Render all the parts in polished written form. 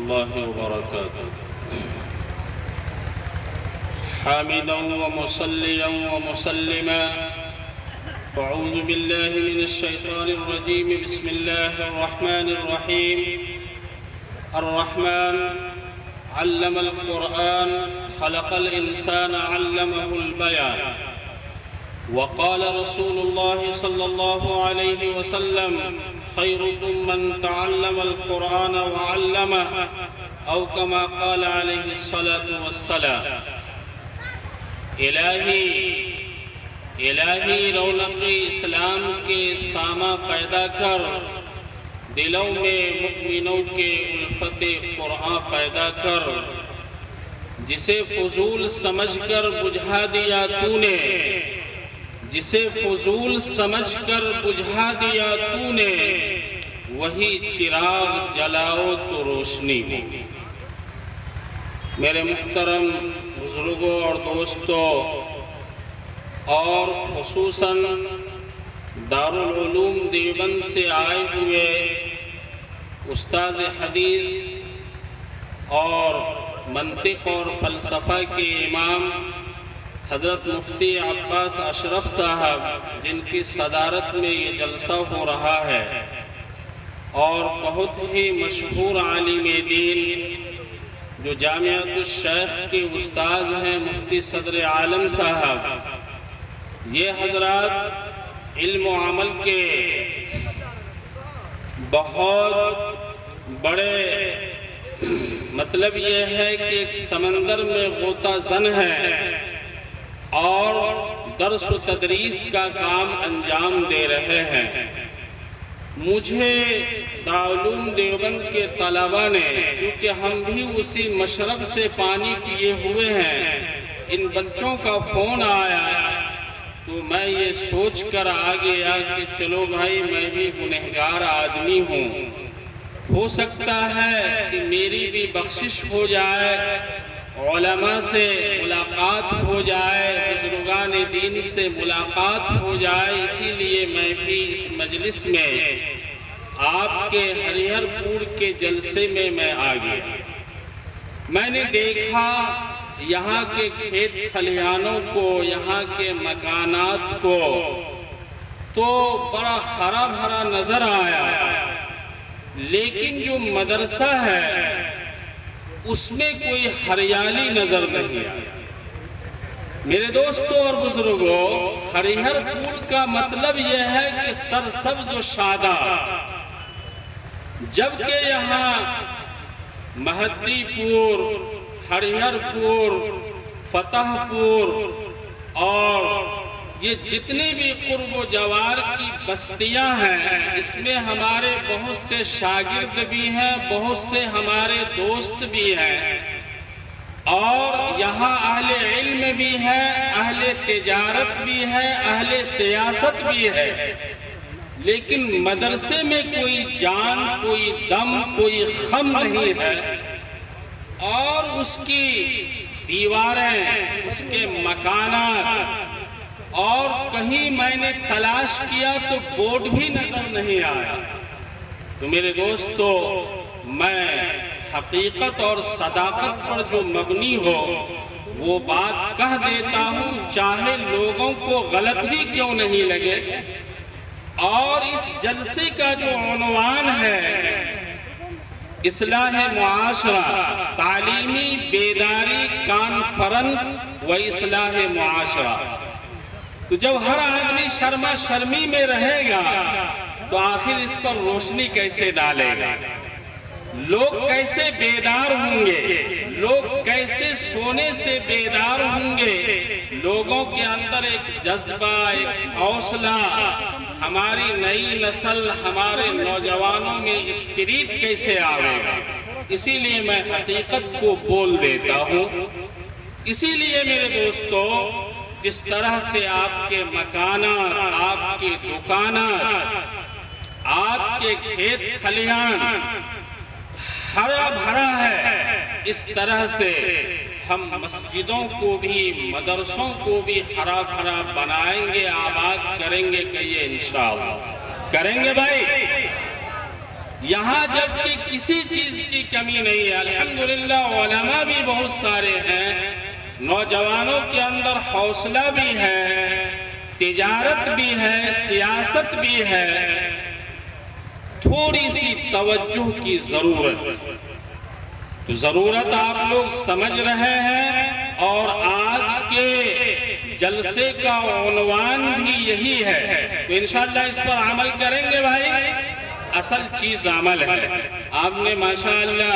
الله وبركاته. حامدا ومصليا ومسلما، أعوذ بالله من الشيطان الرجيم. بسم الله الرحمن الرحيم. الرحمن علم القرآن، خلق الإنسان، علمه البيان. وقال رسول الله صلى الله عليه وسلم: خيركم من تعلم القرآن وعلمه، أو كما قال عليه الصلاة والسلام. الہی رونق اسلام کے سامہ پیدا کر، دلوں میں مؤمنوں کے الفت قرآن پیدا کر. جسے فضول سمجھ کر بجھا دیا تو نے، جسے فضول سمجھ کر بجھا دیا تو نے، وہی چراغ جلاؤ تو روشنی ہو. میرے محترم بزرگوں اور دوستوں، اور خصوصاً دارالعلوم دیوبند سے آئے ہوئے استاذ حدیث اور منطق اور فلسفہ کے امام حضرت مفتی عباس اشرف صاحب، جن کی صدارت میں یہ جلسہ ہو رہا ہے، اور بہت ہی مشہور عالم دین جو جامعۃ الشیخ کے استاذ ہیں مفتی صدر عالم صاحب، یہ حضرات علم و عمل کے بہت بڑے، مطلب یہ ہے کہ ایک سمندر میں غوطہ زن ہے اور درس و تدریس کا کام انجام دے رہے ہیں. مجھے دارالعلوم دیوبند کے طلبہ نے، چونکہ ہم بھی اسی مشرب سے پانی پیے ہوئے ہیں، ان بچوں کا فون آیا تو میں یہ سوچ کر آ گیا کہ چلو بھائی، میں بھی گنہگار آدمی ہوں، ہو سکتا ہے کہ میری بھی بخشش ہو جائے، علماء سے ملاقات ہو جائے، بزرگان دین سے ملاقات ہو جائے. اسی لیے میں بھی اس مجلس میں آپ کے ہریہر پور کے جلسے میں آ گیا. میں نے دیکھا یہاں کے کھیت کھلیانوں کو، یہاں کے مکانات کو، تو بڑا ہرا بھرا نظر آیا، لیکن جو مدرسہ ہے اس میں کوئی ہریالی نظر نہیں آیا. میرے دوستوں اور بزرگوں، ہریہر پور کا مطلب یہ ہے کہ سرسبز و شاداب، جبکہ یہاں مہدی پور، ہریہر پور، فتح پور اور یہ جتنی بھی قرب و جوار کی بستیاں ہیں، اس میں ہمارے بہت سے شاگرد بھی ہیں، بہت سے ہمارے دوست بھی ہیں، اور یہاں اہل علم بھی ہے، اہل تجارت بھی ہے، اہل سیاست بھی ہے. لیکن مدرسے میں کوئی جان، کوئی دم، کوئی خم نہیں ہے. اور اس کی دیواریں، اس کے مکانات، اور کہیں میں نے تلاش کیا تو بورڈ بھی نظر نہیں آیا. تو میرے دوستو، میں حقیقت اور صداقت پر جو مبنی ہو وہ بات کہہ دیتا ہوں، چاہے لوگوں کو غلط ہی کیوں نہیں لگے. اور اس جلسے کا جو عنوان ہے اصلاح معاشرہ، تعلیمی بیداری کانفرنس و اصلاح معاشرہ. تو جب ہر آدمی شرما شرمی میں رہے گا تو آخر اس پر روشنی کیسے ڈالے گا؟ لوگ کیسے بیدار ہوں گے؟ لوگ کیسے سونے سے بیدار ہوں گے؟ لوگوں کے اندر ایک جذبہ، ایک حوصلہ، ہماری نئی نسل، ہمارے نوجوانوں میں اسپرٹ کیسے آئے گا؟ اسی لیے میں حقیقت کو بول دیتا ہوں. اسی لیے میرے دوستو، جس طرح سے آپ کے مکانات، آپ کے دکانات، آپ کے کھیت کھلیان ہرا بھرا ہے، اس طرح سے ہم مسجدوں کو بھی، مدرسوں کو بھی ہرا بھرا بنائیں گے، آباد کریں گے. کہ یہ انشاءاللہ کریں گے بھائی. یہاں جبکہ کسی چیز کی کمی نہیں ہے، الحمدللہ علماء بھی بہت سارے ہیں، نوجوانوں کے اندر حوصلہ بھی ہے، تجارت بھی ہے، سیاست بھی ہے، تھوڑی سی توجہ کی ضرورت ہے۔ تو ضرورت آپ لوگ سمجھ رہے ہیں، اور آج کے جلسے کا عنوان بھی یہی ہے، تو انشاءاللہ اس پر عمل کریں گے بھائی۔ اصل چیز عمل ہے۔ آپ نے ماشاءاللہ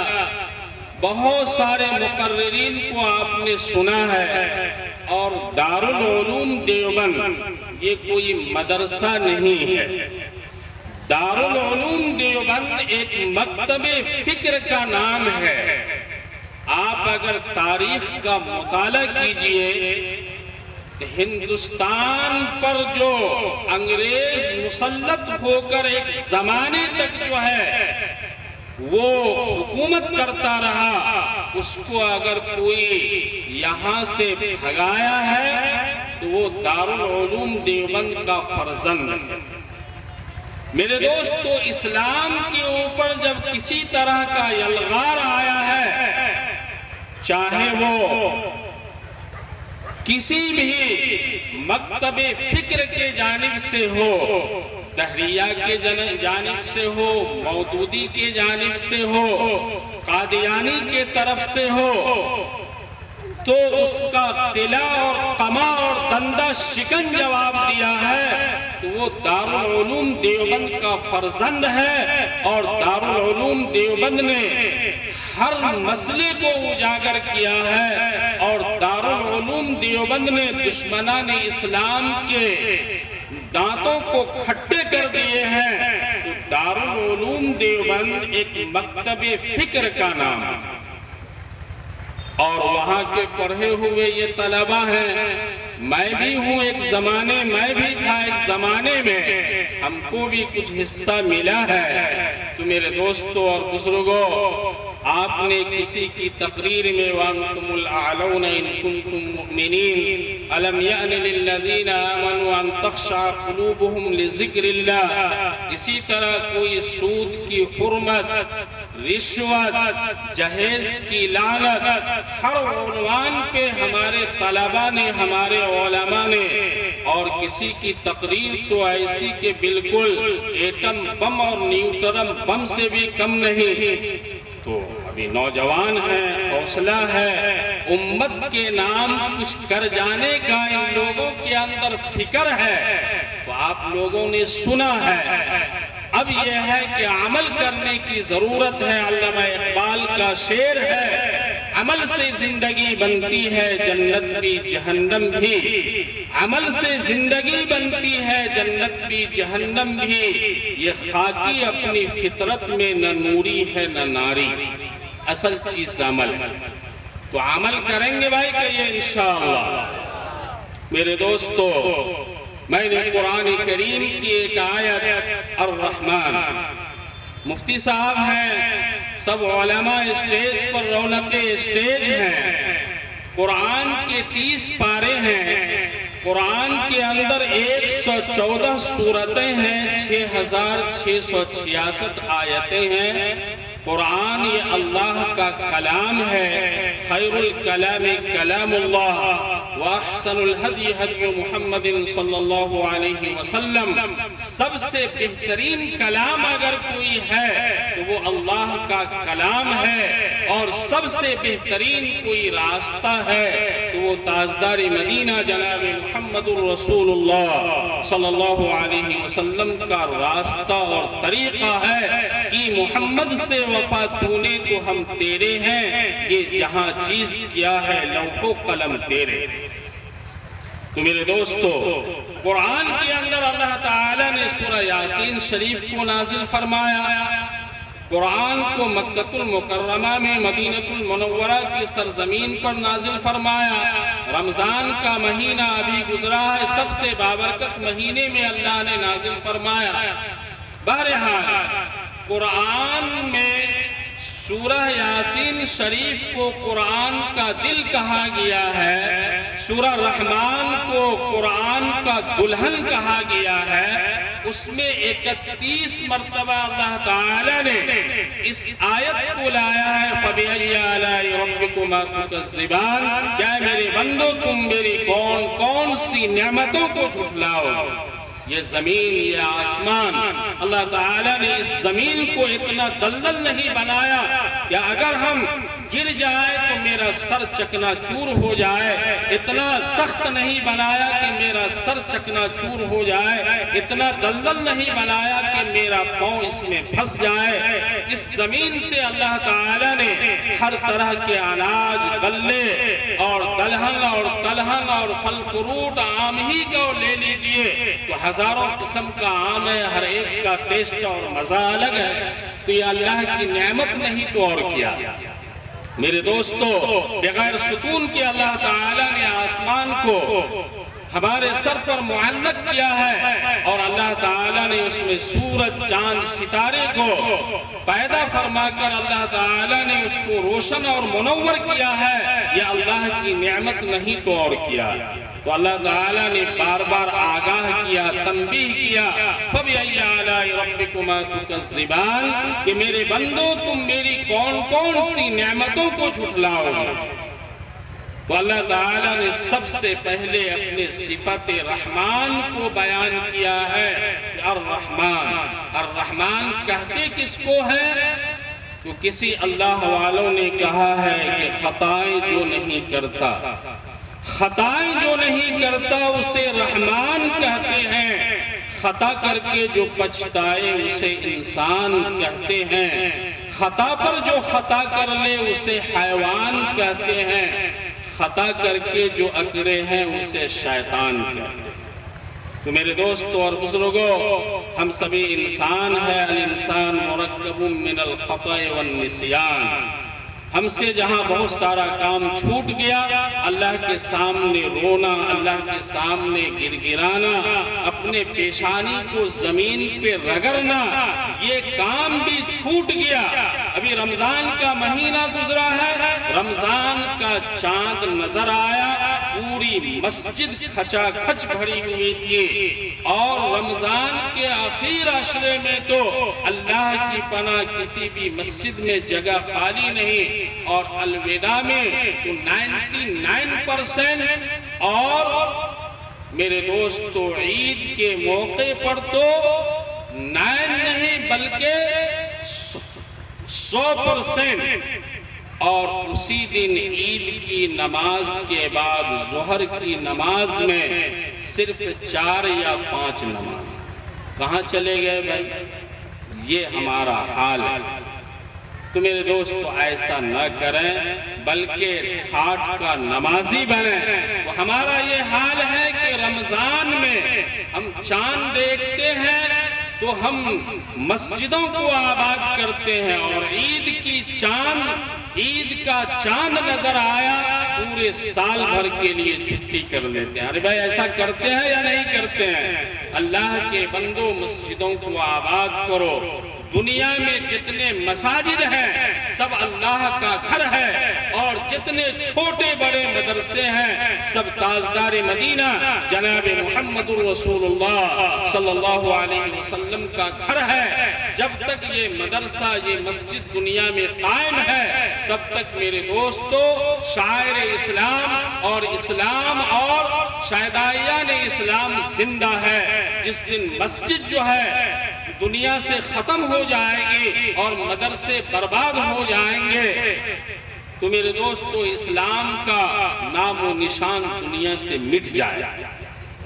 بہت سارے مقررین کو آپ نے سنا ہے، اور دارالعلوم دیوبند یہ کوئی مدرسہ نہیں ہے۔ دارالعلوم دیوبند ایک مکتب فکر کا نام ہے۔ آپ اگر تاریخ کا مطالعہ کیجئے، ہندوستان پر جو انگریز مسلط ہو کر ایک زمانے تک جو ہے وہ حکومت کرتا رہا، اس کو اگر کوئی یہاں سے بھگایا ہے تو وہ دارالعلوم دیوبند کا فرزند ہے۔ میرے دوستو، اسلام کے اوپر جب کسی طرح کا یلغار آیا ہے، چاہے وہ کسی بھی مکتب فکر کے جانب سے ہو، دہریہ کے جانب سے ہو، مودودی کے جانب سے ہو، قادیانی کے طرف سے ہو، تو اس کا قلع اور قمع اور دندہ شکن جواب دیا ہے تو وہ دارالعلوم دیوبند کا فرزند ہے، اور دارالعلوم دیوبند نے ہر مسئلے کو اجاگر کیا ہے، اور دارالعلوم دیوبند نے دشمنان اسلام کے دانتوں کو کھٹے کر دیے ہیں۔ تو دارالعلوم دیوبند ایک مکتب فکر کا نام ہے، اور وہاں کے پڑھے ہوئے یہ طلبہ ہیں۔ میں بھی ہوں، ایک زمانے میں بھی تھا، ایک زمانے میں ہم کو بھی کچھ حصہ ملا ہے۔ تو میرے دوستوں اور بزرگوں، آپ نے کسی کی تقریر میں وَأَنْتُمُ الْأَعْلَوْنَ إِن كُنتُم مُؤْمِنِينَ أَلَمْ يَأْنِ لِلَّذِينَ آمَنُوا أَن تَخْشَعَ قُلُوبُهُمْ لِذِكْرِ اللَّهِ۔ اسی طرح کوئی سود کی حرمت، رشوت، جہیز کی لعنت، ہر عنوان پہ ہمارے طلبہ نے، ہمارے علماء نے، اور کسی کی تقریر تو ایسی کہ بالکل ایٹم بم اور نیوٹرم بم سے بھی کم نہیں۔ تو ابھی نوجوان ہیں، حوصلہ ہے، امت کے نام کچھ کر جانے کا ان لوگوں کے اندر فکر ہے، تو آپ لوگوں نے سنا ہے۔ اب یہ ہے کہ عمل کرنے کی ضرورت ہے۔ علامہ اقبال کا شعر ہے، عمل سے زندگی بنتی ہے جنت بھی جہنم بھی، عمل سے زندگی بنتی ہے جنت بھی جہنم بھی، یہ خاکی اپنی فطرت میں نہ نوری ہے نہ ناری۔ اصل چیز عمل ہے، تو عمل کریں گے بھائی کہ یہ انشاءاللہ۔ میرے دوستو، میں نے قرآن کریم کی ایک آیت الرحمن، مفتی صاحب ہیں، سب علماء اسٹیج پر رونق اسٹیج ہیں، قرآن کے 30 پارے ہیں، قرآن کے اندر 114 سورتیں ہیں، 6666 آیتیں ہیں۔ قرآن یہ اللہ کا کلام ہے، خیر الکلام کلام اللہ، وَأَحْسَنُ الْهَدْيِ هَدْيُ مُحَمَّدٍ صلی اللہ علیہ وسلم۔ سب سے بہترین کلام اگر کوئی ہے تو وہ اللہ کا کلام ہے، اور سب سے بہترین کوئی راستہ ہے تو وہ تاجدار مدینہ جناب محمد الرسول اللہ صلی اللہ علیہ وسلم کا راستہ اور طریقہ ہے کہ محمد سے وفا تونے تو ہم تیرے ہیں، یہ جہاں چیز کیا ہے لوح و قلم تیرے۔ تو میرے دوستو، قرآن کے اندر اللہ تعالیٰ نے سورہ یاسین شریف کو نازل فرمایا، قرآن کو مکہ المکرمہ میں مدینہ المنورہ کی سرزمین پر نازل فرمایا۔ رمضان کا مہینہ ابھی گزرا ہے، سب سے بابرکت مہینے میں اللہ نے نازل فرمایا۔ بہرحال قرآن میں سورہ یاسین شریف کو قرآن کا دل کہا گیا ہے، سورہ رحمان کو قرآن کا دلہن کہا گیا ہے، اس میں 31 مرتبہ اللہ تعالیٰ نے اس آیت کو لایا ہے فَبِأَيِّ آلَاءِ رَبِّكُمَا تُكَذِّبَانِ، کیا میرے بندو تم میری کون کون سی نعمتوں کو جھٹلاؤ؟ یہ زمین، یہ آسمان، اللہ تعالیٰ نے اس زمین کو اتنا دلدل نہیں بنایا کہ اگر ہم گر جائے تو میرا سر چکنا چور ہو جائے، اتنا سخت نہیں بنایا کہ میرا سر چکنا چور ہو جائے، اتنا دلدل نہیں بنایا کہ میرا پاؤں اس میں پھنس جائے۔ اس زمین سے اللہ تعالیٰ نے ہر طرح کے اناج، غلے اور دلہن اور تلہن اور پھل فروٹ، آم ہی کو لے لیجئے تو ہزاروں قسم کا آم ہے، ہر ایک کا ٹیسٹ اور مزہ الگ ہے۔ تو یہ اللہ کی نعمت نہیں تو اور کیا؟ میرے دوستو، بغیر ستون کے اللہ تعالیٰ نے آسمان کو ہمارے سر پر معلق کیا ہے، اور اللہ تعالیٰ نے اس میں سورج، چاند، ستارے کو پیدا فرما کر اللہ تعالیٰ نے اس کو روشن اور منور کیا ہے۔ یہ اللہ کی نعمت نہیں تو اور کیا؟ تو اللہ تعالیٰ نے بار بار آگاہ کیا، تنبیہ کیا، فَبِأَيِّ آلَاءِ رَبِّكُمَا تُكَذِّبَانِ، کہ میرے بندو تم میری کون کون سی نعمتوں کو جھٹلاؤ گے؟ تو اللہ تعالیٰ نے سب سے پہلے اپنے صفت رحمان کو بیان کیا ہے، الرحمن۔ الرحمن کہتے کس کو ہے؟ تو کسی اللہ والوں نے کہا ہے کہ خطائیں جو نہیں کرتا، خطائیں جو نہیں کرتا اسے رحمان کہتے ہیں، خطا کر کے جو پچھتائے اسے انسان کہتے ہیں، خطا پر جو خطا کر لے اسے حیوان کہتے ہیں، خطا کر کے جو اکڑے ہیں اسے شیطان کہتے ہیں۔ تو میرے دوستو اور بزرگوں، ہم سبھی انسان ہیں، الانسان مرکب من الخطأ والنسیان۔ ہم سے جہاں بہت سارا کام چھوٹ گیا، اللہ کے سامنے رونا، اللہ کے سامنے گرگرانا، اپنے پیشانی کو زمین پہ رگڑنا، یہ کام بھی چھوٹ گیا۔ ابھی رمضان کا مہینہ گزرا ہے، رمضان کا چاند نظر آیا، پوری مسجد کھچا کھچ بھری ہوئی تھی، اور رمضان کے آخر عشرے میں تو اللہ کی پناہ کسی بھی مسجد میں جگہ خالی نہیں، اور الوداع میں تو 99%، اور میرے دوستو عید کے موقع پر تو 9 نہیں بلکہ 100%، اور اسی دن عید کی نماز کے بعد ظہر کی نماز میں صرف 4 یا 5 نماز۔ کہاں چلے گئے بھائی؟ یہ ہمارا حال ہے۔ تو میرے دوستو ایسا نہ کریں، بلکہ کھاٹ کا نمازی بنیں۔ تو ہمارا یہ حال ہے کہ رمضان میں ہم چاند دیکھتے ہیں تو ہم مسجدوں کو آباد کرتے ہیں، اور عید کا چاند نظر آیا پورے سال بھر کے لیے چھٹی کر لیتے ہیں۔ ارے بھائی ایسا کرتے ہیں یا نہیں کرتے ہیں؟ اللہ کے بندو، مسجدوں کو آباد کرو۔ دنیا میں جتنے مساجد ہیں سب اللہ کا گھر ہے، اور جتنے چھوٹے بڑے مدرسے ہیں سب تاجدار مدینہ جناب محمد الرسول اللہ صلی اللہ علیہ وسلم کا گھر ہے۔ جب تک یہ مدرسہ، یہ مسجد دنیا میں قائم ہے، تب تک میرے دوستو شاعر اسلام اور شہدائیان اسلام زندہ ہے۔ جس دن مسجد جو ہے دنیا سے ختم ہو جائے گی اور مدرسے برباد ہو جائیں گے، تو میرے دوستو اسلام کا نام و نشان دنیا سے مٹ جائے۔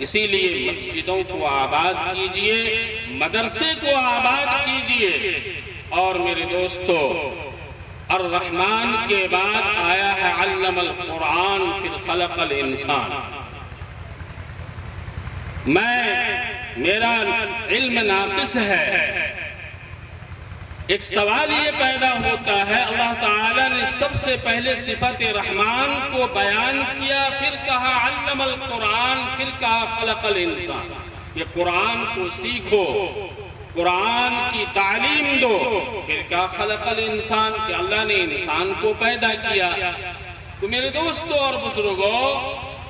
اسی لیے مسجدوں کو آباد کیجئے، مدرسے کو آباد کیجئے۔ اور میرے دوستو الرحمن کے بعد آیا ہے علم القرآن پھر خلق الانسان۔ میرا علم ناقص ہے، ایک سوال یہ پیدا ہوتا ہے، اللہ تعالیٰ نے سب سے پہلے صفت رحمان کو بیان کیا، پھر کہا علم القرآن، پھر کہا خلق الانسان۔ یہ قرآن کو سیکھو، قرآن کی تعلیم دو، پھر کہا خلق الانسان کہ اللہ نے انسان کو پیدا کیا۔ تو میرے دوستو اور بزرگوں،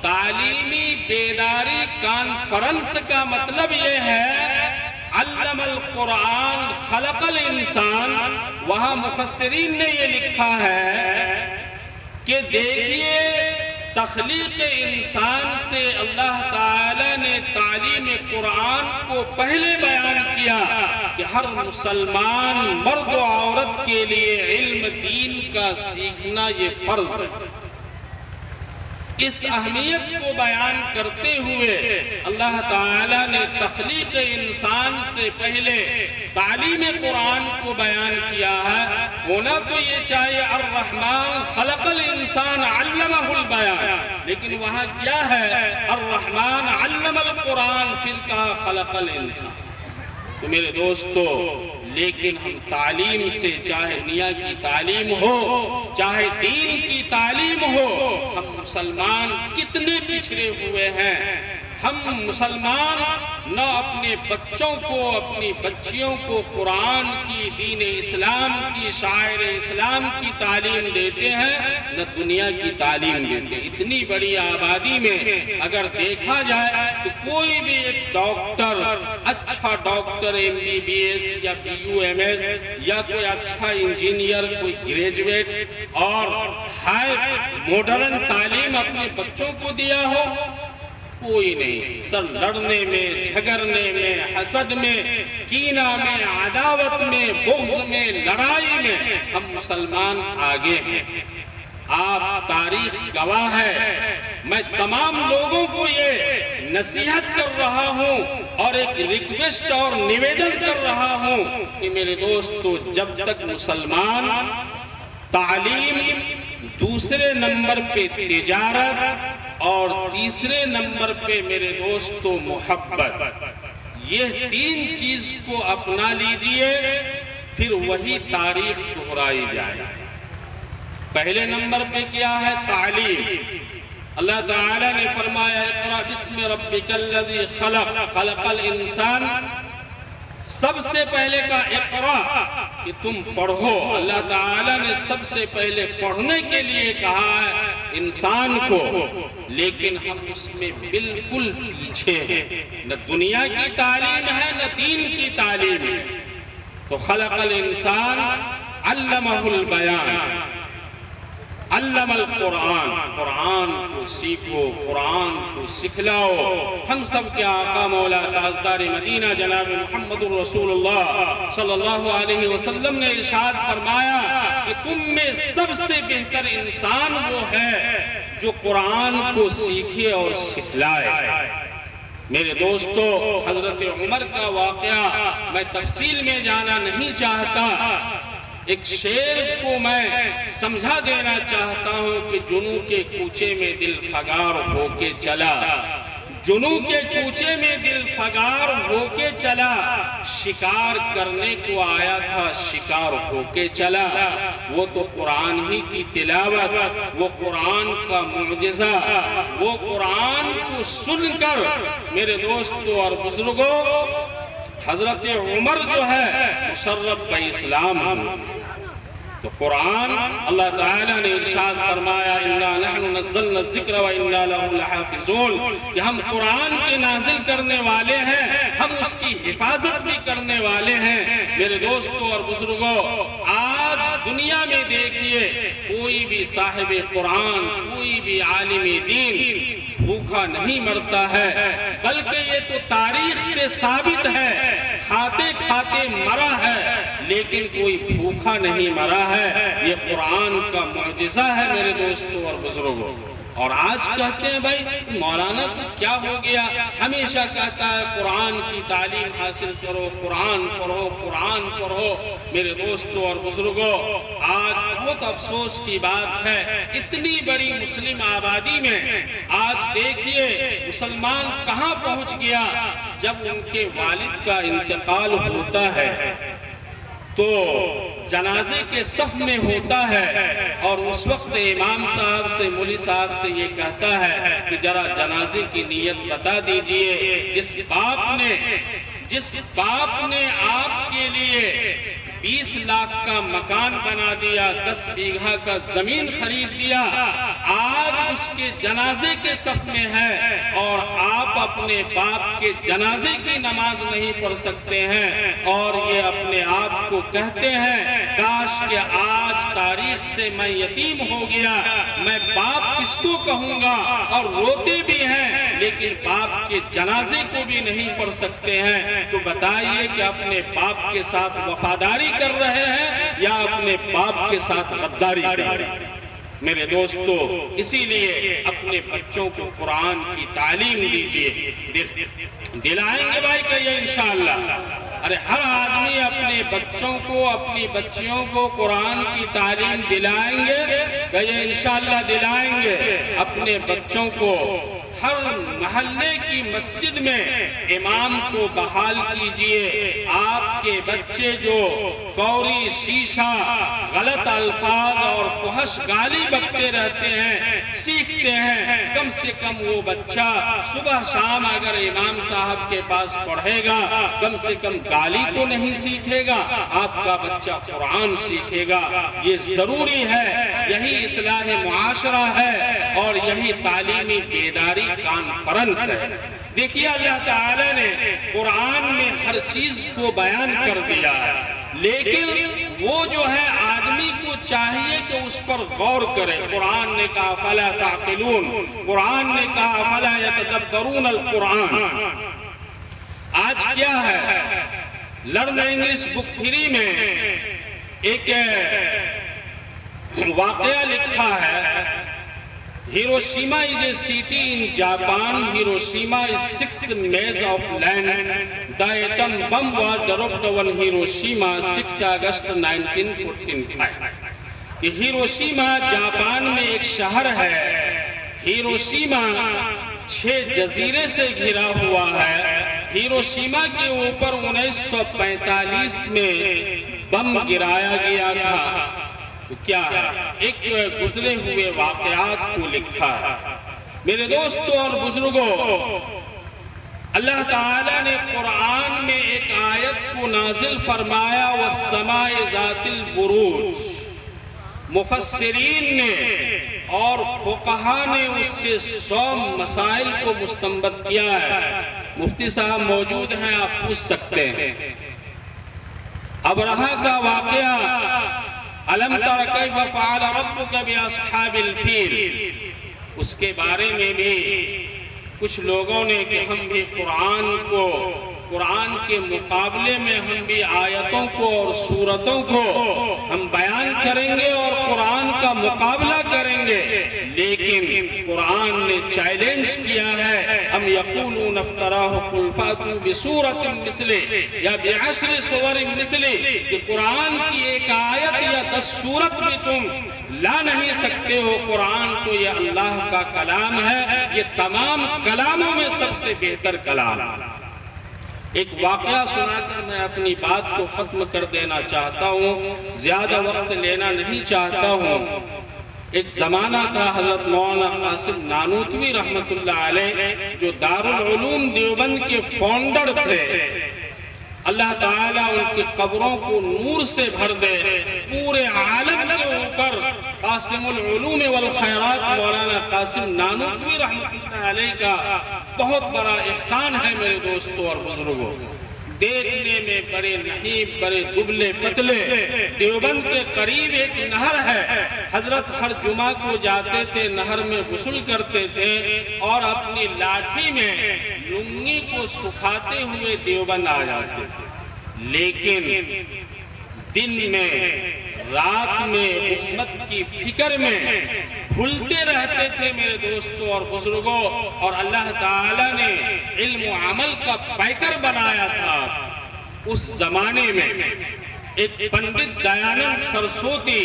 تعلیمی بیداری کانفرنس کا مطلب یہ ہے علم القرآن خلق الانسان، وہاں مفسرین نے یہ لکھا ہے کہ دیکھیے تخلیق انسان سے اللہ تعالیٰ نے تعلیم قرآن کو پہلے بیان کیا کہ ہر مسلمان مرد و عورت کے لیے علم دین کا سیکھنا یہ فرض ہے۔ اس اہمیت کو بیان کرتے ہوئے اللہ تعالیٰ نے تخلیق انسان سے پہلے تعلیم قرآن کو بیان کیا ہے۔ ہونا تو یہ چاہیے الرحمن خلق الانسان علمہ البیان، لیکن وہاں کیا ہے؟ الرحمن علم القرآن، پھر کہا خلق الانسان۔ تو میرے دوستو، لیکن ہم تعلیم سے، چاہے دنیا کی تعلیم ہو چاہے دین کی تعلیم ہو، ہم مسلمان کتنے پچھڑے ہوئے ہیں۔ ہم مسلمان نہ اپنے بچوں کو، اپنی بچیوں کو قرآن کی، دین اسلام کی، شاعر اسلام کی تعلیم دیتے ہیں، نہ دنیا کی تعلیم دیتے ہیں۔ اتنی بڑی آبادی میں اگر دیکھا جائے تو کوئی بھی ایک ڈاکٹر، اچھا ڈاکٹر MBBS یا BUMS یا کوئی اچھا انجینئر، کوئی گریجویٹ اور ہائی ماڈرن تعلیم اپنے بچوں کو دیا ہو، کوئی نہیں۔ سر لڑنے میں، جھگڑنے میں، حسد میں، کینہ میں، عداوت میں، بغض میں، لڑائی میں ہم مسلمان آگے ہیں۔ آپ تاریخ گواہ ہے۔ میں تمام لوگوں کو یہ نصیحت کر رہا ہوں اور ایک ریکویسٹ اور نویدن کر رہا ہوں کہ میرے دوستو، جب تک مسلمان تعلیم، دوسرے نمبر پہ تجارت اور تیسرے نمبر پہ میرے دوستو محبت، یہ تین چیز کو اپنا لیجئے، پھر وہی تاریخ دہرائی جائے۔ پہلے نمبر پہ کیا ہے؟ تعلیم۔ اللہ تعالیٰ نے فرمایا اقرأ بسم ربک الذی خلق، خلق الانسان۔ سب سے پہلے کا اقرأ کہ تم پڑھو۔ اللہ تعالیٰ نے سب سے پہلے پڑھنے کے لیے کہا ہے انسان کو، لیکن ہم اس میں بالکل پیچھے ہیں۔ نہ دنیا کی تعلیم ہے، نہ دین کی تعلیم ہے۔ تو خلق الانسان علمہ البیان، علم القرآن، قرآن کو سیکھو، قرآن کو سکھلاؤ۔ ہم سب کے آقا مولا تاجدار مدینہ جناب محمد الرسول اللہ صلی اللہ علیہ وسلم نے ارشاد فرمایا کہ تم میں سب سے بہتر انسان وہ ہے جو قرآن کو سیکھے اور سکھلائے۔ میرے دوستو، حضرت عمر کا واقعہ میں تفصیل میں جانا نہیں چاہتا، ایک شعر کو میں سمجھا دینا چاہتا ہوں کہ جنوں کے کوچے میں دل فگار ہو کے چلا، جنوں کے کوچے میں دل فگار ہو کے چلا، شکار کرنے کو آیا تھا شکار ہو کے چلا۔ وہ تو قرآن ہی کی تلاوت، وہ قرآن کا معجزہ، وہ قرآن کو سن کر میرے دوستو اور بزرگوں، حضرت عمر جو ہے مشرف باسلام ہوں۔ تو قرآن اللہ تعالیٰ نے ارشاد فرمایا اِنَّا نَحْنُ نَزَّلْنَا الذِّكْرَ وَإِنَّا لَهُ لَحَافِظُونَ، کہ ہم قرآن کے نازل کرنے والے ہیں، ہم اس کی حفاظت بھی کرنے والے ہیں۔ میرے دوستو اور بزرگوں، آج دنیا میں دیکھیے کوئی بھی صاحب قرآن، کوئی بھی عالم دین بھوکا نہیں مرتا ہے، بلکہ یہ تو تاریخ سے ثابت ہے، کھاتے کھاتے مرا ہے لیکن کوئی بھوکا نہیں مرا ہے۔ یہ قرآن کا معجزہ ہے میرے دوستوں اور بزرگوں۔ اور آج کہتے ہیں بھائی مولانا کو کیا ہو گیا، ہمیشہ کہتا ہے قرآن کی تعلیم حاصل کرو، قرآن پڑھو، قرآن پڑھو۔ میرے دوستوں اور بزرگوں، آج بہت افسوس کی بات ہے، اتنی بڑی مسلم آبادی میں آج دیکھیے مسلمان کہاں پہنچ گیا۔ جب ان کے والد کا انتقال ہوتا ہے تو جنازے کے صف میں ہوتا ہے اور اس وقت امام صاحب سے، مولی صاحب سے یہ کہتا ہے کہ ذرا جنازے کی نیت بتا دیجئے۔ جس باپ نے آپ کے لیے 20 لاکھ کا مکان بنا دیا، 10 بیگھہ کا زمین خرید دیا، آج اس کے جنازے کے صف میں ہے اور آپ اپنے باپ کے جنازے کی نماز نہیں پڑھ سکتے ہیں، اور یہ اپنے آپ کو کہتے ہیں کاش کہ آج تاریخ سے میں یتیم ہو گیا، میں باپ کس کو کہوں گا، اور روتے بھی ہیں لیکن باپ کے جنازے کو بھی نہیں پڑھ سکتے ہیں۔ تو بتائیے کہ اپنے باپ کے ساتھ وفاداری کر رہے ہیں یا اپنے باپ کے ساتھ غداری کر رہے ہیں؟ میرے دوستو، اسی لیے اپنے بچوں کو قرآن کی تعلیم دیجئے۔ دلائیں گے بھائی کہ یہ انشاءاللہ؟ ارے ہر آدمی اپنے بچوں کو، اپنی بچیوں کو قرآن کی تعلیم دلائیں گے کہ یہ انشاءاللہ دلائیں گے؟ اپنے بچوں کو ہر محلے کی مسجد میں امام کو بحال کیجئے۔ آپ کے بچے جو کوری، شیشہ، غلط الفاظ اور فحش گالی بکتے رہتے ہیں، سیکھتے ہیں، کم سے کم وہ بچہ صبح شام اگر امام صاحب کے پاس پڑھے گا، کم سے کم گالی تو نہیں سیکھے گا، آپ کا بچہ قرآن سیکھے گا۔ یہ ضروری ہے، یہی اصلاح معاشرہ ہے اور یہی تعلیمی بیداری کانفرنس ہے۔ دیکھیے اللہ تعالیٰ نے قرآن میں ہر چیز کو بیان کر دیا ہے، لیکن وہ جو ہے آدمی کو چاہیے کہ اس پر غور کرے۔ قرآن نے کہا فَلَا تَعْقِلُونَ، قرآن نے کہا فَلَا يَتَدَبَّرُونَ الْقُرْآنَ۔ آج کیا ہے؟ لرن انگلش بک 3 میں ایک واقعہ لکھا ہے۔ Hiroshima is a city in Japan. Hiroshima is 6 miles of land. The atom bomb was dropped on Hiroshima 6 August 1945. کہ ہیروشیما جاپان میں ایک شہر ہے۔ ہیروشیما 6 جزیرے سے گھرا ہوا ہے۔ ہیروشیما کے اوپر 1945 میں بم گرایا گیا تھا۔ تو کیا ہے؟ ایک گزرے ہوئے واقعات کو لکھا ہے۔ میرے دوستوں اور بزرگوں، اللہ تعالیٰ نے قرآن میں ایک آیت کو نازل فرمایا وَالسَّمَاءِ ذَاتِ الْبُرُوجِ۔ مفسرین نے اور فقہاء نے اس سے 100 مسائل کو مستنبط کیا ہے۔ مفتی صاحب موجود ہیں، آپ پوچھ سکتے ہیں۔ ابرہہ کا واقعہ أَلَمْ تَرَ كَيْفَ فَعَلَ رَبُّكَ بِأَصْحَابِ الْفِيلِ، اس کے بارے میں بھی کچھ لوگوں نے کہ ہم بھی قرآن کے مقابلے میں ہم بھی آیتوں کو اور سورتوں کو ہم بیان کریں گے اور قرآن کا مقابلہ کریں گے، لیکن قرآن نے چیلنج کیا ہے ام یقولون افتراہ قل فاتوا بسورۃ مثلہ یا بعشر سور مثلہ، کہ قرآن کی ایک آیت یا 10 سورت بھی تم لا نہیں سکتے ہو۔ قرآن تو یہ اللہ کا کلام ہے، یہ تمام کلاموں میں سب سے بہتر کلام ہے۔ ایک واقعہ سنا کر میں اپنی بات کو ختم کر دینا چاہتا ہوں، زیادہ وقت لینا نہیں چاہتا ہوں۔ ایک زمانہ تھا حضرت مولانا قاسم نانوتوی رحمت اللہ علیہ جو دارالعلوم دیوبند کے فاؤنڈر تھے۔ اللہ تعالیٰ ان کی قبروں کو نور سے بھر دے۔ پورے عالم کے اوپر قاسم العلوم والخیرات مولانا قاسم نانوتوی رحمت اللہ علیہ کا بہت بڑا احسان ہے میرے دوستوں اور بزرگوں۔ دیکھنے میں بڑے نحیب، بڑے دبلے پتلے، دیوبند کے قریب ایک نہر ہے، حضرت ہر جمعہ کو جاتے تھے، نہر میں غسل کرتے تھے اور اپنی لاٹھی میں لنگی کو سکھاتے ہوئے دیوبند آ جاتے تھے۔ لیکن دن میں، رات میں، امت کی فکر میں بھولتے رہتے تھے میرے دوستوں اور بزرگوں، اور اللہ تعالیٰ نے علم و عمل کا پیکر بنایا تھا۔ اس زمانے میں ایک پنڈت دیانند سرسوتی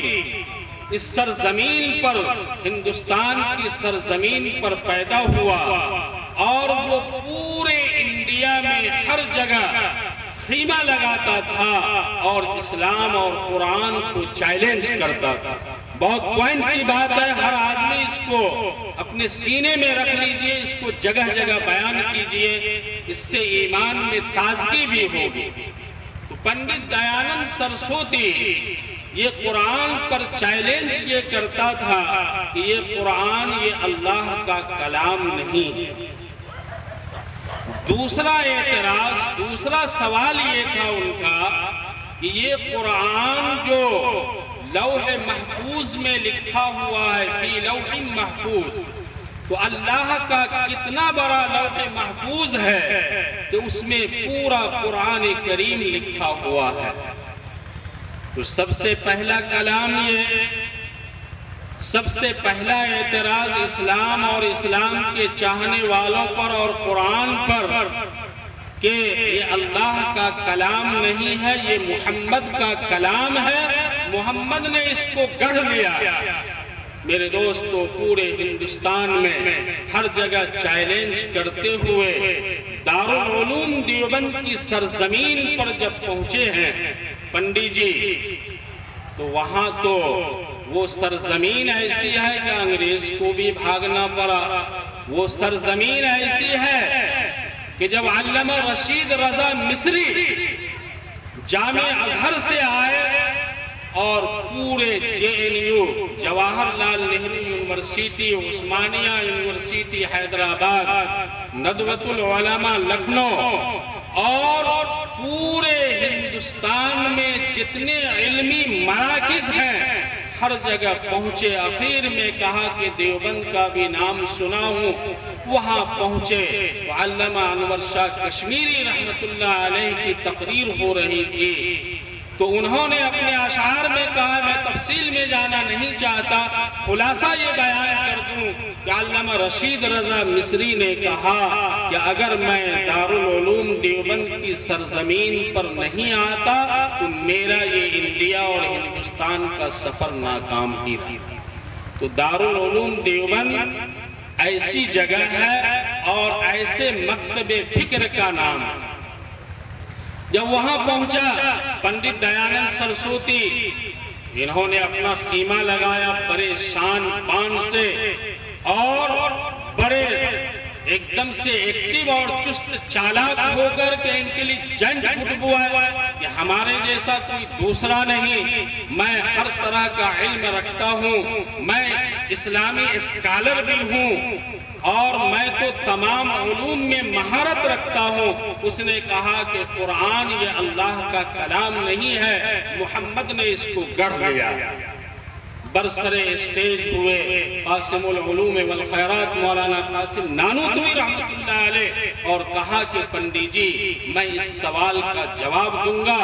اس سرزمین پر، ہندوستان کی سرزمین پر پیدا ہوا، اور وہ پورے انڈیا میں ہر جگہ خیمہ لگاتا تھا اور اسلام اور قرآن کو چیلنج کرتا تھا۔ بہت پوائنٹ کی بات ہے، ہر آدمی اس کو اپنے سینے میں رکھ لیجئے، اس کو جگہ جگہ بیان کیجئے، اس سے ایمان میں تازگی بھی ہوگی۔ تو پنڈت دیانند سرسوتی یہ قرآن پر چیلنج یہ کرتا تھا کہ یہ قرآن یہ اللہ کا کلام نہیں ہے۔ دوسرا اعتراض، دوسرا سوال یہ تھا ان کا کہ یہ قرآن جو لوح محفوظ میں لکھا ہوا ہے، فی لوح محفوظ، تو اللہ کا کتنا بڑا لوح محفوظ ہے کہ اس میں پورا قرآن کریم لکھا ہوا ہے۔ تو سب سے پہلا کلام یہ، سب سے پہلا اعتراض اسلام اور اسلام کے چاہنے والوں پر اور قرآن پر کہ یہ اللہ کا کلام نہیں ہے، یہ محمد کا کلام ہے، محمد نے اس کو گڑھ لیا۔ میرے دوستو، پورے ہندوستان میں ہر جگہ چیلنج کرتے ہوئے دارالعلوم دیوبند کی سرزمین پر جب پہنچے ہیں پنڈت جی، تو وہاں تو وہ سرزمین ایسی ہے کہ انگریز کو بھی بھاگنا پڑا۔ وہ سرزمین ایسی ہے کہ جب علامہ رشید رضا مصری جامع ازہر سے آئے اور پورے JNU جواہر لال نہرو یونیورسٹی، عثمانیہ یونیورسٹی حیدرآباد، ندوۃ العلماء لکھنؤ اور پورے ہندوستان میں جتنے علمی مراکز ہیں ہر جگہ پہنچے، اخیر میں کہا کہ دیوبند کا بھی نام سنا ہوں، وہاں پہنچے تو علامہ انور شاہ کشمیری رحمت اللہ علیہ کی تقریر ہو رہی تھی، تو انہوں نے اپنے اشعار میں کہا، میں تفصیل میں جانا نہیں چاہتا، خلاصہ یہ بیان کر دوں کہ علامہ رشید رضا مصری نے کہا کہ اگر میں دارالعلوم دیوبند کی سرزمین پر نہیں آتا تو میرا یہ انڈیا اور ہندوستان کا سفر ناکام ہی رہا۔ تو دارالعلوم دیوبند ایسی جگہ ہے اور ایسے مکتب فکر کا نام ہے۔ جب وہاں پہنچا پنڈت دیانند سرسوتی، انہوں نے اپنا خیمہ لگایا بڑے شان بان سے اور بڑے ایک دم سے ایکٹیو اور چست چالاک ہو کر کے انٹیلیجنٹ فٹبوائے کہ ہمارے جیسا کوئی دوسرا نہیں، میں ہر طرح کا علم رکھتا ہوں، میں اسلامی اسکالر بھی ہوں اور میں تو تمام علوم میں مہارت رکھتا ہوں۔ اس نے کہا کہ قرآن یہ اللہ کا کلام نہیں ہے، محمد نے اس کو گڑھ لیا۔ برسر اسٹیج ہوئے قاسم العلوم والخیرات مولانا قاسم نانوتوی رحمت اللہ علیہ اور کہا کہ پنڈت جی میں اس سوال کا جواب دوں گا۔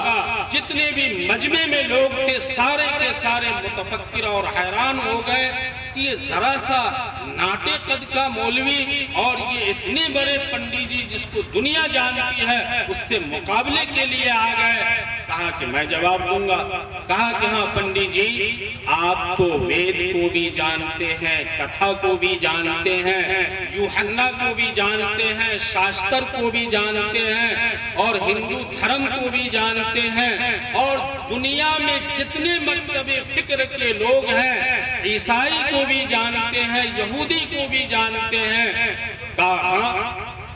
جتنے بھی مجمع میں لوگ تھے سارے کے سارے متفکر اور حیران ہو گئے، یہ ذرا سا ناٹے قد کا مولوی اور یہ اتنے بڑے پنڈت جی جس کو دنیا جانتی ہے اس سے مقابلے کے لیے آ گئے۔ کہا کہ میں جواب دوں گا۔ کہا کہ ہاں پنڈت جی آپ تو وید کو بھی جانتے ہیں، کتھا کو بھی جانتے ہیں، یوحنا کو بھی جانتے ہیں، شاستر کو بھی جانتے ہیں اور ہندو دھرم کو بھی جانتے ہیں اور دنیا میں جتنے مکتب فکر کے لوگ ہیں عیسائی کو بھی جانتے ہیں، یہودی کو بھی جانتے ہیں۔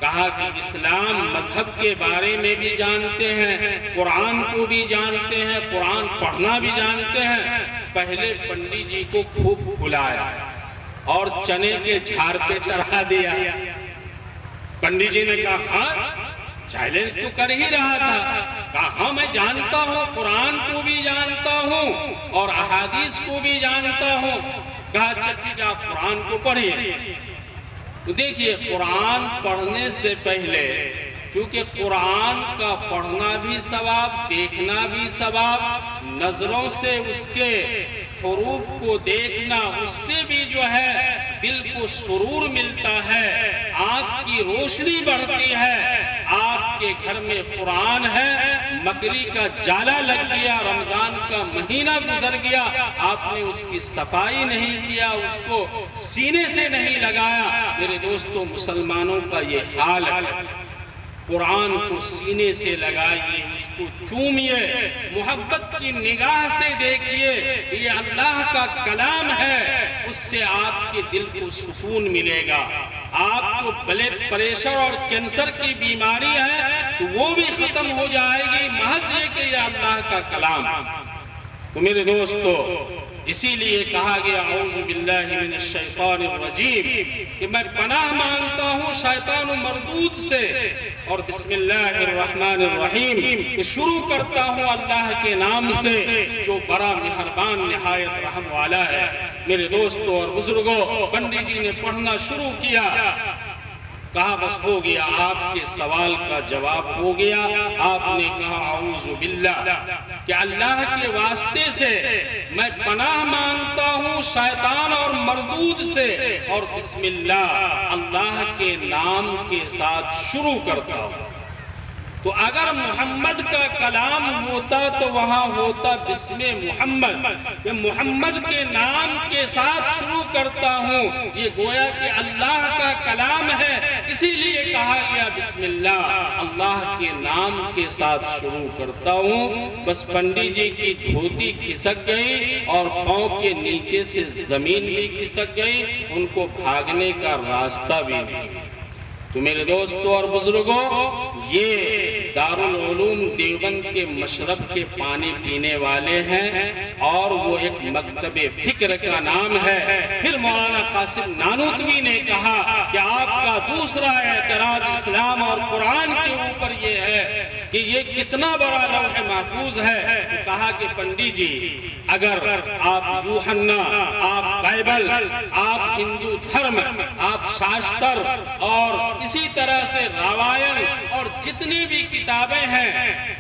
کہا کہ اسلام مذہب کے بارے میں بھی جانتے ہیں، قرآن کو بھی جانتے ہیں، قرآن پڑھنا بھی جانتے ہیں۔ پہلے پنڈت جی کو خوب کھلایا اور چنے کے جھاڑ پہ چڑھا دیا۔ پنڈت جی نے کہا ہاں چیلنج تو کر ہی رہا تھا۔ کہا ہاں میں جانتا ہوں، قرآن کو بھی جانتا ہوں اور احادیث کو بھی جانتا ہوں۔ کہا اچھا ٹھیک ہے آپ قرآن کو پڑھیے۔ تو دیکھیے قرآن پڑھنے سے پہلے چونکہ قرآن کا پڑھنا بھی ثواب، دیکھنا بھی ثواب، نظروں سے اس کے حروف کو دیکھنا اس سے بھی جو ہے دل کو سرور ملتا ہے، آنکھ کی روشنی بڑھتی ہے۔ آپ کے گھر میں قرآن ہے، مکری کا جالا لگ گیا، رمضان کا مہینہ گزر گیا، آپ نے اس کی صفائی نہیں کیا، اس کو سینے سے نہیں لگایا۔ میرے دوستو مسلمانوں کا یہ حال ہے، قرآن کو سینے سے لگائیے، اس کو چومیے، محبت کی نگاہ سے دیکھیے، یہ اللہ کا کلام ہے، اس سے آپ کے دل کو سکون ملے گا۔ آپ کو بلڈ پریشر اور کینسر کی بیماری ہے تو وہ بھی ختم ہو جائے گی، محض یہ کہ یہ اللہ کا کلام۔ تو میرے دوستو اسی لیے کہا گیا اعوذ باللہ من الشیطان الرجیم کہ میں پناہ مانگتا ہوں شیطان مردود سے، اور بسم اللہ الرحمن الرحیم کہ شروع کرتا ہوں اللہ کے نام سے جو بڑا مہربان نہایت رحم والا ہے۔ میرے دوستو اور بزرگوں، پنڈت جی نے پڑھنا شروع کیا، کہا بس ہو گیا، آپ کے سوال کا جواب ہو گیا۔ آپ نے کہا اعوذ باللہ کہ اللہ کے واسطے سے میں پناہ مانگتا ہوں شیطان اور مردود سے، اور بسم اللہ اللہ کے نام کے ساتھ شروع کرتا ہوں۔ تو اگر محمد کا کلام ہوتا تو وہاں ہوتا بسم محمد، میں محمد کے نام کے ساتھ شروع کرتا ہوں۔ یہ گویا کہ اللہ کا کلام ہے، اسی لیے کہا گیا بسم اللہ اللہ کے نام کے ساتھ شروع کرتا ہوں۔ بس پنڈت جی کی دھوتی کھسک گئی اور پاؤں کے نیچے سے زمین بھی کھسک گئی، ان کو بھاگنے کا راستہ بھی نہیں۔ تو میرے دوستو اور بزرگوں، یہ دارالعلوم دیوبند کے مشرب کے پانی پینے والے ہیں، اور وہ ایک مکتب فکر کا نام ہے۔ پھر مولانا قاسم نانوتوی نے کہا کہ آپ کا دوسرا اعتراض اسلام اور قرآن کے اوپر یہ ہے کہ یہ کتنا بڑا لوح محفوظ ہے۔ تو کہا کہ پنڈت جی اگر آپ یوحنا، آپ بائبل، آپ ہندو دھرم، آپ شاستر اور اسی طرح سے راوائن اور جتنی بھی کتابیں ہیں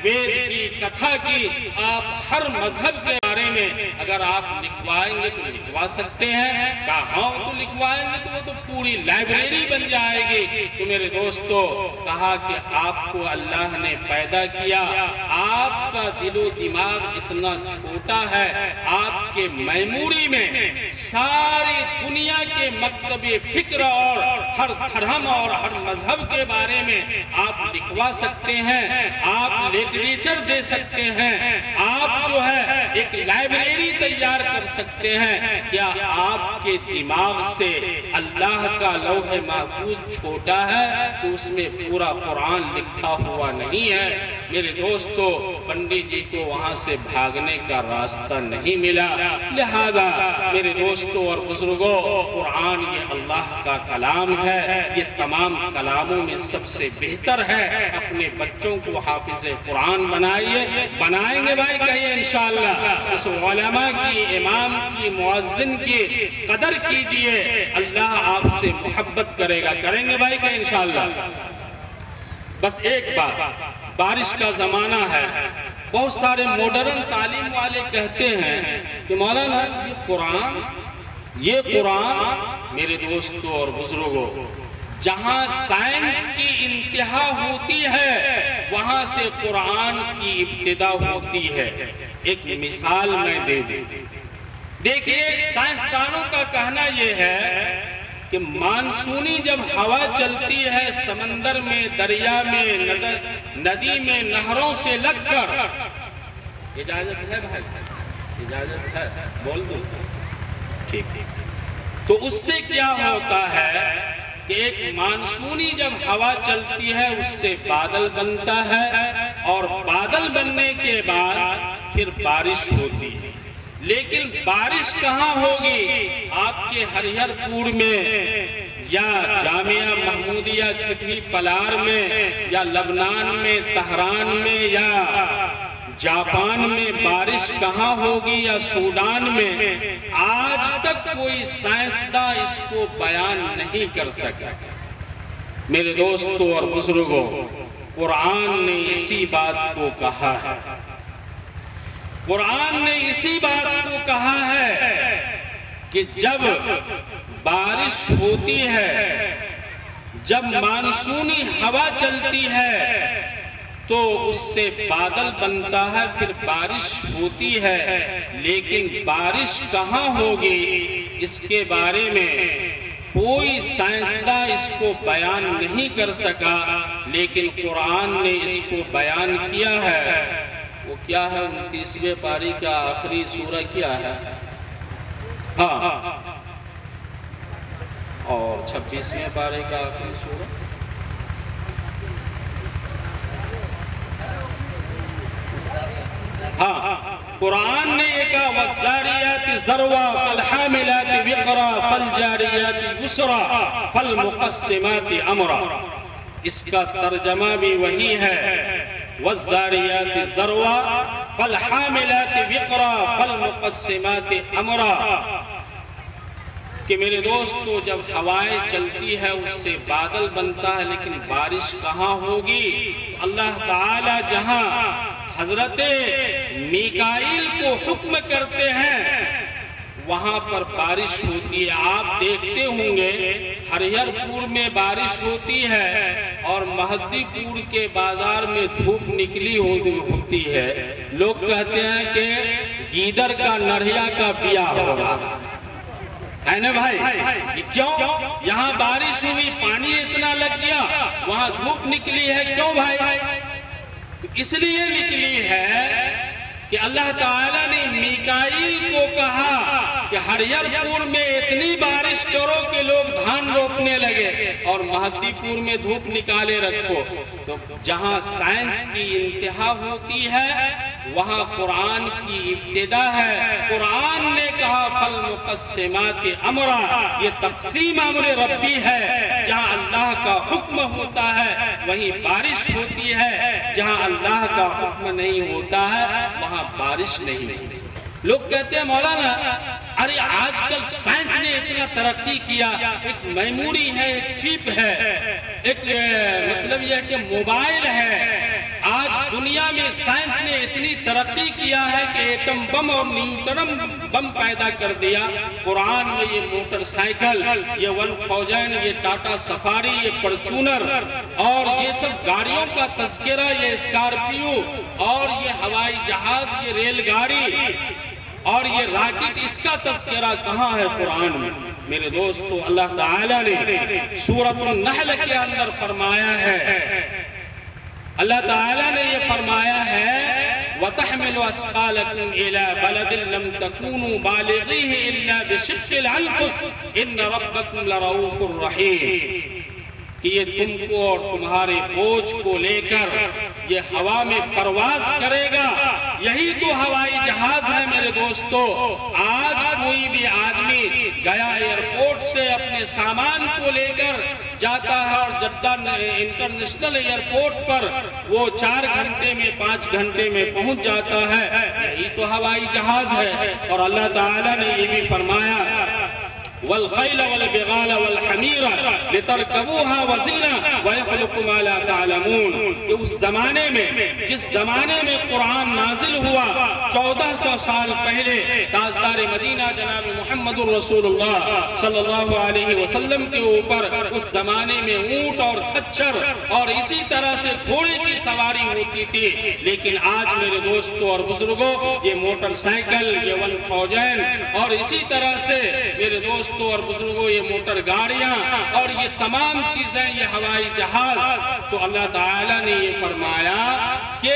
وید کی، کتھا کی، آپ ہر مذہب کے بارے میں اگر آپ لکھوائیں گے تو لکھوا سکتے ہیں۔ کہا ہاں تو لکھوائیں گے تو وہ تو پوری لائبریری بن جائے گی۔ تو میرے دوستو کہا کہ آپ کو اللہ نے پیدا کیا، آپ کا دل و دماغ اتنا چھوٹا ہے، آپ کے میموری میں ساری دنیا کے مکتب فکر اور ہر دھرم اور ہر مذہب کے بارے میں آپ لکھوا سکتے ہیں، آپ لٹریچر دے سکتے ہیں، آپ جو ہے ایک لائبریری تیار کر سکتے ہیں۔ کیا آپ کے دماغ سے اللہ کا لوح محفوظ چھوٹا ہے تو اس میں پورا قرآن لکھا ہوا نہیں ہے؟ میرے دوستو پنڈت جی کو وہاں سے بھاگنے کا راستہ نہیں ملا، لہذا میرے دوستو اور بزرگوں، قرآن یہ اللہ کا کلام ہے، یہ تمام کلاموں میں سب سے بہتر ہے۔ اپنے بچوں کو حافظ قرآن بنائیے، بنائیں گے بھائی کہیے انشاءاللہ۔ اس علماء کی، امام کی، مؤذن کی قدر کیجئے، اللہ آپ سے محبت کرے گا، کریں گے بھائی کہیے انشاءاللہ۔ بس ایک بات، بارش کا زمانہ ہے، بہت سارے ماڈرن تعلیم والے کہتے ہیں کہ مولانا یہ قرآن میرے دوستوں اور بزرگوں، جہاں سائنس کی انتہا ہوتی ہے وہاں سے قرآن کی ابتدا ہوتی ہے۔ ایک مثال میں دے دوں، دیکھیے سائنسدانوں کا کہنا یہ ہے کہ مانسونی جب ہوا چلتی ہے سمندر میں، دریا میں، ندی میں، نہروں سے لگ کر، اجازت ہے بھائی، اجازت ہے بول دوں؟ ٹھیک ٹھیک۔ تو اس سے کیا ہوتا ہے کہ ایک مانسونی جب ہوا چلتی ہے اس سے بادل بنتا ہے، اور بادل بننے کے بعد پھر بارش ہوتی ہے۔ لیکن بارش کہاں ہوگی؟ آپ کے ہریہر پور میں یا جامعہ محمودیہ چھٹھی پلار میں یا لبنان میں، تہران میں یا جاپان میں بارش کہاں ہوگی یا سوڈان میں؟ آج تک کوئی سائنسداں اس کو بیان نہیں کر سکا۔ میرے دوستوں اور بزرگوں، قرآن نے اسی بات کو کہا ہے، قرآن نے اسی بات کو کہا ہے کہ جب بارش ہوتی ہے، جب مانسونی ہوا چلتی ہے تو اس سے بادل بنتا ہے، پھر بارش ہوتی ہے۔ لیکن بارش کہاں ہوگی اس کے بارے میں کوئی سائنسداں اس کو بیان نہیں کر سکا، لیکن قرآن نے اس کو بیان کیا ہے۔ وہ کیا ہے؟ 29ویں پاری کا آخری سورہ کیا ہے؟ ہاں، اور 26ویں پارے کا آخری سورہ ہاں قرآن نے یہ کہا وَالزَّارِيَاتِ ذَرْوًا فَالْحَامِلَاتِ وِقْرًا فَالْجَارِيَاتِ يُسْرًا فَالْمُقَسِّمَاتِ أَمْرًا۔ اس کا ترجمہ بھی وہی ہے، وَالزَّارِيَاتِ ذَرْوًا فَالْحَامِلَاتِ وِقْرًا فَالْمُقَسِّمَاتِ أَمْرًا، کہ میرے دوستو جب ہوائیں چلتی ہے اس سے بادل بنتا ہے، لیکن بارش کہاں ہوگی؟ اللہ تعالی جہاں حضرت میکائیل کو حکم کرتے ہیں وہاں پر بارش ہوتی ہے۔ آپ دیکھتے ہوں گے ہریہر پور میں بارش ہوتی ہے اور مہدی پور کے بازار میں دھوپ نکلی ہوتی ہے، لوگ کہتے ہیں کہ گیدر کا نریا کا بیاہ ہوگا، ہے نا بھائی؟ کیوں؟ یہاں بارش ہوئی، پانی اتنا لگ گیا، وہاں دھوپ نکلی ہے، کیوں بھائی؟ اس لیے نکلی ہے کہ اللہ تعالیٰ نے میکائیل کو کہا کہ ہریہر پور میں اتنی بارش کرو کہ لوگ دھان روپنے لگے اور مہدی پور میں دھوپ نکالے رکھو۔ تو جہاں سائنس کی انتہا ہوتی ہے وہاں قرآن کی ابتدا ہے۔ قرآن نے کہا فَالْمُقَسِّمَاتِ أَمْرًا، یہ تقسیم امر ربی ہے، جہاں اللہ کا حکم ہوتا ہے وہیں بارش ہوتی ہے، جہاں اللہ کا حکم نہیں ہوتا ہے وہاں بارش نہیں ہوتی۔ لوگ کہتے ہیں مولانا ارے آج کل سائنس نے اتنا ترقی کیا، ایک میموری ہے، ایک چپ ہے، ایک مطلب یہ کہ موبائل ہے۔ آج دنیا میں سائنس نے اتنی ترقی کیا ہے کہ ایٹم بم اور نیوٹرم بم پیدا کر دیا۔ قرآن میں یہ موٹر سائیکل، یہ 1000، یہ ٹاٹا سفاری، یہ پرچونر اور یہ سب گاڑیوں کا تذکرہ، یہ اسکارپیو اور یہ ہوائی جہاز، یہ ریل گاڑی اور یہ راکٹ، اس کا تذکرہ کہاں ہے قرآن میں؟ میرے دوستو اللہ تعالیٰ نے سورۃ النحل کے اندر فرمایا ہے، اللہ تعالیٰ نے یہ فرمایا ہے وَتَحْمِلُ أَثْقَالَكُمْ إِلَى بَلَدٍ لَمْ تَكُونُوا بَالِغِيهِ إِلَّا بِشِقِّ الْأَنفُسِ إِنَّ رَبَّكُمْ لَرَءُوفٌ رَحِيمٌ، کہ یہ تم کو اور تمہارے بوجھ کو لے کر یہ ہوا میں پرواز کرے گا۔ یہی تو ہوائی جہاز ہے میرے دوستو۔ آج کوئی بھی آدمی گیا ایئرپورٹ سے اپنے سامان کو لے کر جاتا ہے اور جدہ انٹرنیشنل ایئرپورٹ پر وہ 4 گھنٹے میں 5 گھنٹے میں پہنچ جاتا ہے، یہی تو ہوائی جہاز ہے۔ اور اللہ تعالیٰ نے یہ بھی فرمایا وَالْخَيْلَ وَالْبِغَالَ وَالْحَمِيرَ لِتَرْكَبُوهَا وَزِينَةً وَيَخْلُقُ مَا لَا تَعْلَمُونَ، کہ اس زمانے میں جس زمانے میں قرآن نازل ہوا 1400 سال پہلے، تاجدار مدینہ جناب محمد الرسول اللہ صلی اللہ علیہ وسلم کے اوپر اس زمانے میں اونٹ اور کھچر اور اسی طرح سے گھوڑے کی سواری ہوتی تھی، لیکن آج میرے دوستوں اور بزرگوں یہ موٹر سائیکل، یہ 1000 اور اسی طرح سے میرے دوستوں اور بزرگوں یہ موٹر گاڑیاں اور یہ تمام چیزیں، یہ ہوائی جہاز۔ تو اللہ تعالیٰ نے یہ فرمایا کہ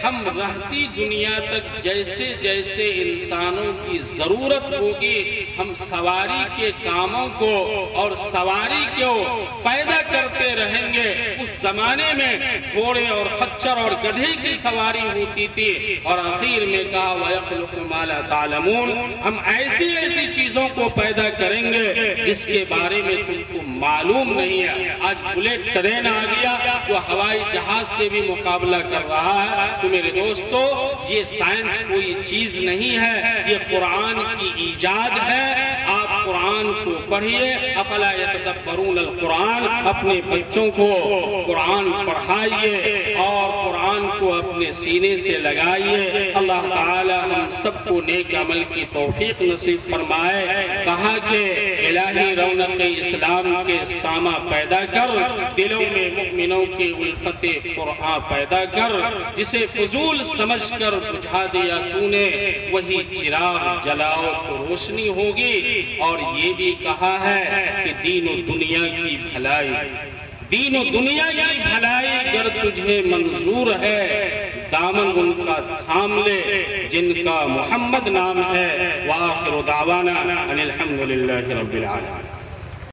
ہم رہتی دنیا تک جیسے جیسے انسانوں کی ضرورت ہوگی ہم سواری کے کاموں کو اور سواری کو پیدا کرتے رہیں گے۔ اس زمانے میں گھوڑے اور خچر اور گدھے کی سواری ہوتی تھی اور آخر میں کہا وَيَخْلُقُ مَا لَا تَعْلَمُونَ، ہم ایسی ایسی چیزوں کو پیدا کریں گے جس کے بارے میں تم کو معلوم نہیں ہے۔ آج بلیٹ ٹرین آ گیا جو ہوائی جہاز سے بھی مقابلہ کر رہا ہے۔ تو میرے دوستو یہ سائنس کوئی چیز نہیں ہے، یہ قرآن کی ایجاد ہے۔ آپ قرآن کو پڑھئے، افلا یتدبرون القرآن، اپنے بچوں کو قرآن پڑھائیے اور قرآن کو اپنے سینے سے لگائیے۔ اللہ تعالی ہم سب کو نیک عمل کی توفیق نصیب فرمائے۔ کہا کہ الہی رونق اسلام کے سامہ پیدا کر، دلوں میں مؤمنوں کے الفت قرآن پیدا کر، جسے فضول سمجھ کر بجھا دیا تو نے وہی چراغ جلاؤ تو روشنی ہوگی۔ اور یہ بھی کہا ہے کہ دین و دنیا کی بھلائی، دین و دنیا کی بھلائی گر تجھے منظور ہے، دامن ان کا تھام لے جن کا محمد نام ہے۔ وآخر دعوانا ان الحمدللہ رب العالمین۔